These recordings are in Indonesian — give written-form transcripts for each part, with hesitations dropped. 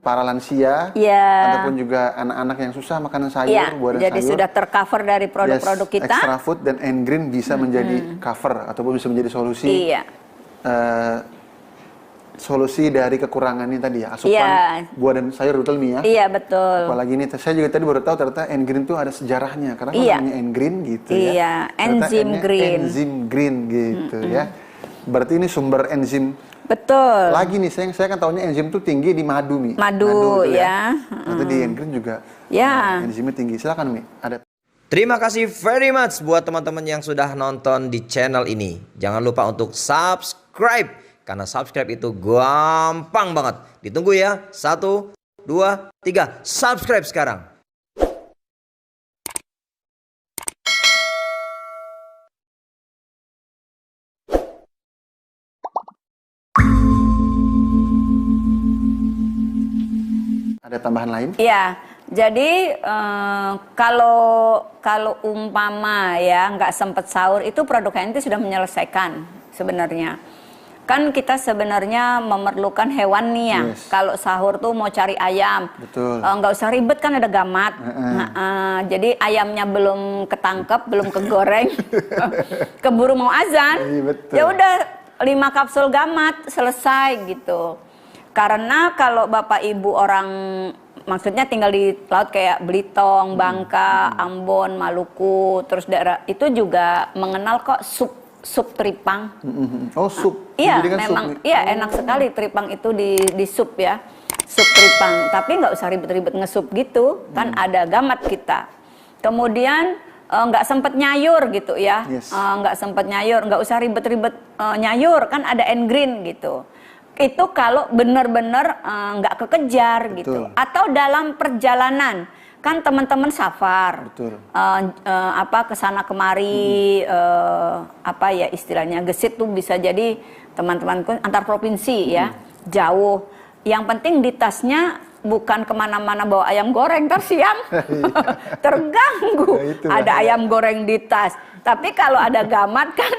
para lansia, ataupun juga anak-anak yang susah makanan sayur, buah dan jadi sayur. Sudah tercover dari produk-produk kita. Extra Food dan N-Green bisa menjadi cover ataupun bisa menjadi solusi. Solusi dari kekurangan ini tadi ya, asupan buah dan sayur, betul Mi ya? Iya, betul. Apalagi ini saya juga tadi baru tahu ternyata N-Green itu ada sejarahnya. Kenapa namanya N-Green gitu ya? Iya, enzim green. Enzim green gitu ya. Berarti ini sumber enzim. Betul. Lagi nih, saya kan tahunya enzim itu tinggi di madu, Mi. Madu ya. Nanti di N-Green juga enzimnya tinggi. Silakan Mi, ada. Terima kasih very much buat teman-teman yang sudah nonton di channel ini. Jangan lupa untuk subscribe. Karena subscribe itu gampang banget. Ditunggu ya. 1, 2, 3. Subscribe sekarang. Ada tambahan lain? Iya. Jadi kalau umpama ya nggak sempet sahur, itu produk HNT sudah menyelesaikan sebenarnya. Kan kita sebenarnya memerlukan hewan nih ya. Kalau sahur tuh mau cari ayam, nggak usah ribet, kan ada gamat. Jadi ayamnya belum ketangkep, belum kegoreng, keburu mau azan, ya udah 5 kapsul gamat selesai gitu. Karena kalau bapak ibu orang, maksudnya tinggal di laut kayak Belitung, Bangka, Ambon, Maluku, terus daerah itu juga mengenal kok sup teripang. Oh, sup. Iya, memang iya enak sekali teripang itu di sup ya. Sup teripang, tapi nggak usah ribet-ribet ngesup gitu, kan ada gamat kita. Kemudian nggak sempet nyayur gitu ya. Nggak sempet nyayur, nggak usah ribet-ribet nyayur, kan ada N-Green gitu. Itu kalau benar-benar nggak kekejar gitu. Atau dalam perjalanan, kan teman-teman safar, kesana kemari, apa ya istilahnya, gesit tuh bisa jadi teman-temanku antar provinsi ya, jauh. Yang penting di tasnya bukan kemana-mana bawa ayam goreng, ntar siang terganggu. Ada ayam goreng di tas. Tapi kalau ada gamat kan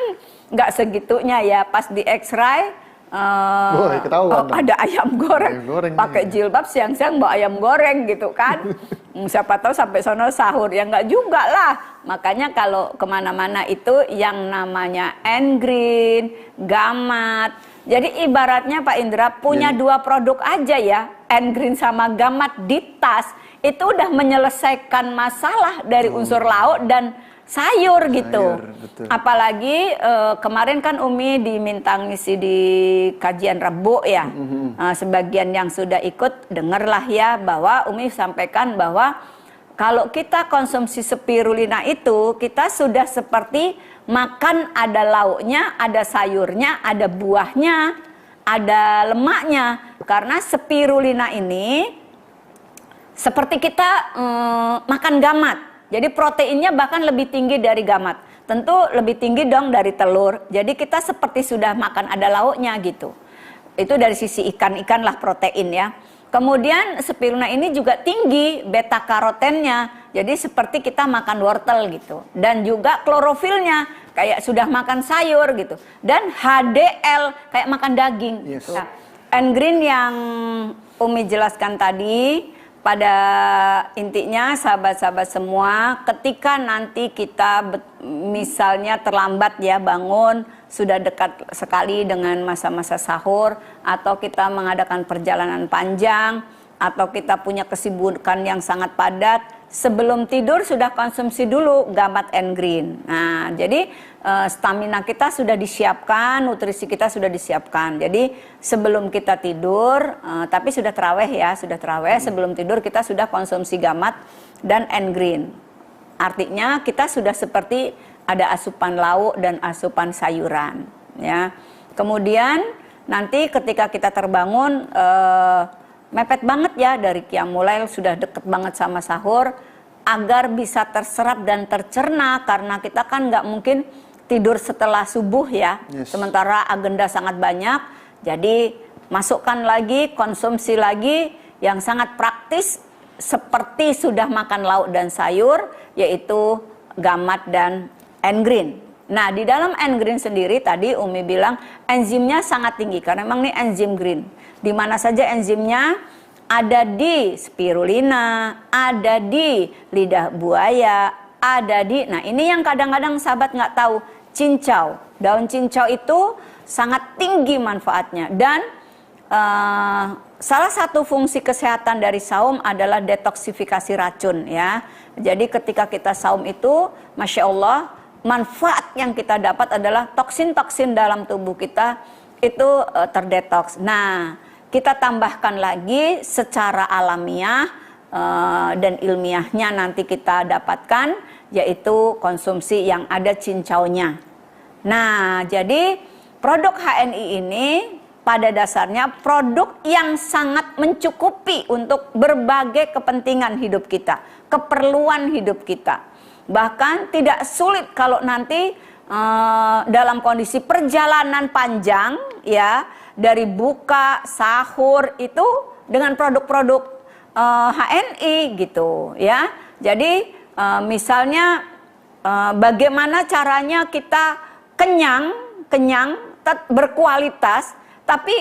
nggak segitunya ya, pas di X-ray. Ada ayam goreng, pakai jilbab siang-siang bawa ayam goreng gitu kan. Siapa tahu sampai sono sahur, ya nggak juga lah. Makanya kalau kemana-mana itu yang namanya N-Green, gamat. Jadi ibaratnya Pak Indra punya 2 produk aja ya, N-Green sama gamat di tas, itu udah menyelesaikan masalah dari unsur lauk dan sayur gitu. Apalagi kemarin kan Umi diminta ngisi di kajian Rebo ya. Sebagian yang sudah ikut dengarlah ya, bahwa Umi sampaikan bahwa kalau kita konsumsi spirulina itu, kita sudah seperti makan, ada lauknya, ada sayurnya, ada buahnya, ada lemaknya. Karena spirulina ini seperti kita makan gamat. Jadi proteinnya bahkan lebih tinggi dari gamat. Tentu lebih tinggi dong dari telur. Jadi kita seperti sudah makan, ada lauknya gitu. Itu dari sisi ikan-ikan lah protein ya. Kemudian spirulina ini juga tinggi beta karotennya. Jadi seperti kita makan wortel gitu. Dan juga klorofilnya kayak sudah makan sayur gitu. Dan HDL kayak makan daging. Gitu. N-Green yang Umi jelaskan tadi, pada intinya sahabat-sahabat semua, ketika nanti kita misalnya terlambat ya bangun, sudah dekat sekali dengan masa-masa sahur, atau kita mengadakan perjalanan panjang, atau kita punya kesibukan yang sangat padat, sebelum tidur sudah konsumsi dulu gamat N-Green. Nah, jadi stamina kita sudah disiapkan, nutrisi kita sudah disiapkan. Jadi sebelum kita tidur, tapi sudah terawih ya, sudah terawih, sebelum tidur kita sudah konsumsi gamat dan N-Green. Artinya kita sudah seperti ada asupan lauk dan asupan sayuran. Ya. Kemudian nanti ketika kita terbangun, mepet banget ya dari qiyamul lail, sudah deket banget sama sahur, agar bisa terserap dan tercerna, karena kita kan nggak mungkin tidur setelah subuh ya, sementara agenda sangat banyak. Jadi masukkan lagi, konsumsi lagi yang sangat praktis seperti sudah makan lauk dan sayur, yaitu gamat dan N-Green. Nah, di dalam N-Green sendiri tadi Umi bilang enzimnya sangat tinggi, karena memang ini enzim green. Di mana saja enzimnya ada di spirulina, ada di lidah buaya, ada di, nah ini yang kadang-kadang sahabat nggak tahu, cincau. Daun cincau itu sangat tinggi manfaatnya, dan salah satu fungsi kesehatan dari saum adalah detoksifikasi racun ya. Jadi ketika kita saum itu, Masya Allah, manfaat yang kita dapat adalah toksin-toksin dalam tubuh kita itu terdetoks. Nah, kita tambahkan lagi secara alamiah dan ilmiahnya nanti kita dapatkan, yaitu konsumsi yang ada cincaunya. Nah, jadi produk HNI ini pada dasarnya produk yang sangat mencukupi untuk berbagai kepentingan hidup kita, keperluan hidup kita. Bahkan tidak sulit kalau nanti dalam kondisi perjalanan panjang ya, dari buka, sahur itu dengan produk-produk HNI gitu ya. Jadi misalnya bagaimana caranya kita kenyang berkualitas, tapi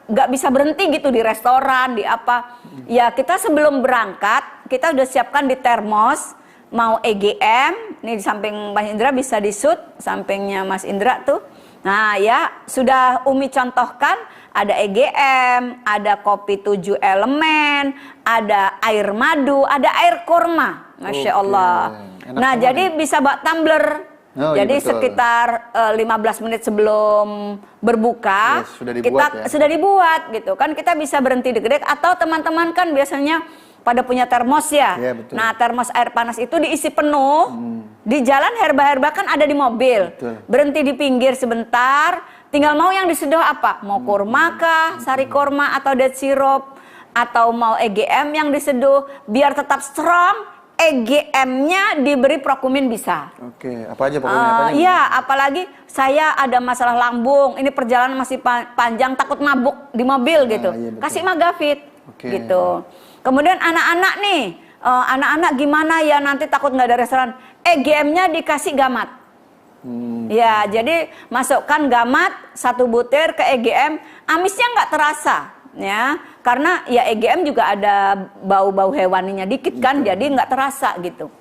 nggak bisa berhenti gitu di restoran, di apa. Ya kita sebelum berangkat kita udah siapkan di termos, mau EGM, ini di samping Mas Indra bisa disut, sampingnya Mas Indra tuh. Nah ya, sudah Umi contohkan, ada EGM, ada kopi 7 elemen, ada air madu, ada air kurma, Masya Allah. Nah jadi bisa bawa tumbler. Oh, jadi iya, sekitar 15 menit sebelum berbuka, sudah dibuat, sudah dibuat gitu kan, kita bisa berhenti deg-deg, atau teman-teman kan biasanya pada punya termos ya. Betul. Nah termos air panas itu diisi penuh, di jalan herba-herba kan ada di mobil, betul. Berhenti di pinggir sebentar, tinggal mau yang diseduh apa, mau kurma kah, sari kurma atau date syrup, atau mau EGM yang diseduh, biar tetap strong. EGM-nya diberi Prokumin bisa. Oke, apa aja Prokumin? Iya, apalagi saya ada masalah lambung, ini perjalanan masih panjang, takut mabuk di mobil gitu. Iya, kasih Magavit, Oke. gitu. Kemudian anak-anak nih, anak-anak gimana ya nanti takut nggak ada restoran? EGM-nya dikasih Gamat. Ya, jadi masukkan Gamat 1 butir ke EGM, amisnya nggak terasa. Ya, karena ya EGM juga ada bau-bau hewaninya dikit kan, jadi nggak terasa gitu.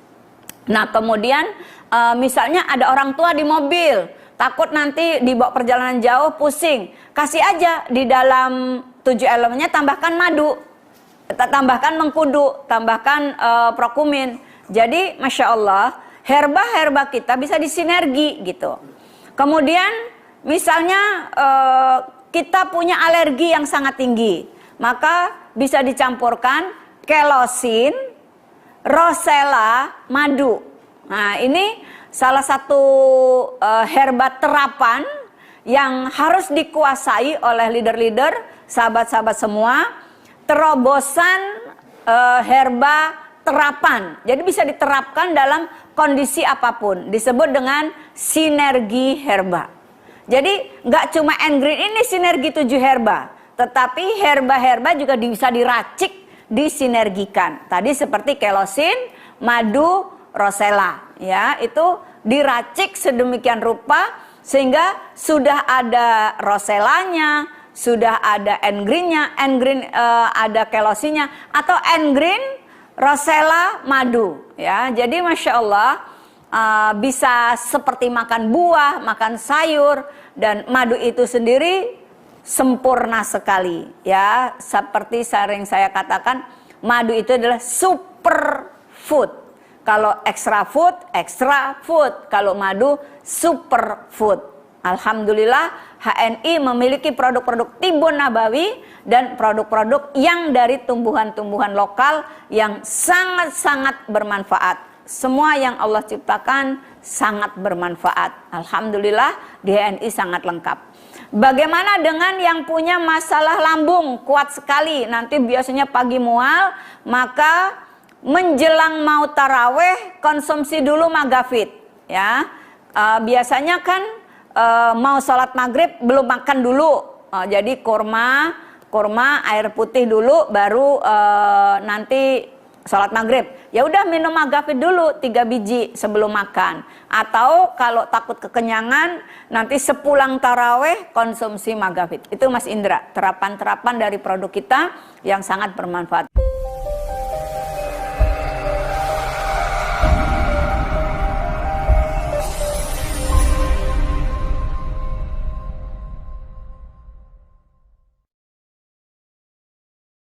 Nah kemudian misalnya ada orang tua di mobil, takut nanti dibawa perjalanan jauh pusing, kasih aja di dalam 7 elemennya tambahkan madu, tambahkan mengkudu, tambahkan Prokumin. Jadi Masya Allah, herba-herba kita bisa disinergi gitu. Kemudian misalnya kita punya alergi yang sangat tinggi, maka bisa dicampurkan kelosin, rosella, madu. Nah ini salah satu herba terapan yang harus dikuasai oleh leader-leader, sahabat-sahabat semua. Terobosan herba terapan, jadi bisa diterapkan dalam kondisi apapun, disebut dengan sinergi herba. Jadi nggak cuma N-Green ini sinergi 7 herba, tetapi herba-herba juga bisa diracik, disinergikan. Tadi seperti kelosin, madu, rosella, ya itu diracik sedemikian rupa sehingga sudah ada rosellanya, sudah ada N-Green-nya, N-Green ada kelosinya, atau N-Green, rosella, madu, ya. Jadi Masya Allah. Bisa seperti makan buah, makan sayur, dan madu itu sendiri sempurna sekali ya. Seperti sering saya katakan, madu itu adalah super food. Kalau extra food, kalau madu super food. Alhamdulillah HNI memiliki produk-produk Tibun Nabawi dan produk-produk yang dari tumbuhan-tumbuhan lokal yang sangat-sangat bermanfaat. Semua yang Allah ciptakan sangat bermanfaat. Alhamdulillah di HNI sangat lengkap. Bagaimana dengan yang punya masalah lambung kuat sekali, nanti biasanya pagi mual, maka menjelang mau taraweh konsumsi dulu Magavit ya. Biasanya kan mau sholat maghrib belum makan dulu, jadi kurma air putih dulu, baru nanti sholat maghrib, ya udah minum Magafit dulu 3 biji sebelum makan. Atau kalau takut kekenyangan, nanti sepulang taraweh konsumsi Magafit. Itu Mas Indra, terapan-terapan dari produk kita yang sangat bermanfaat.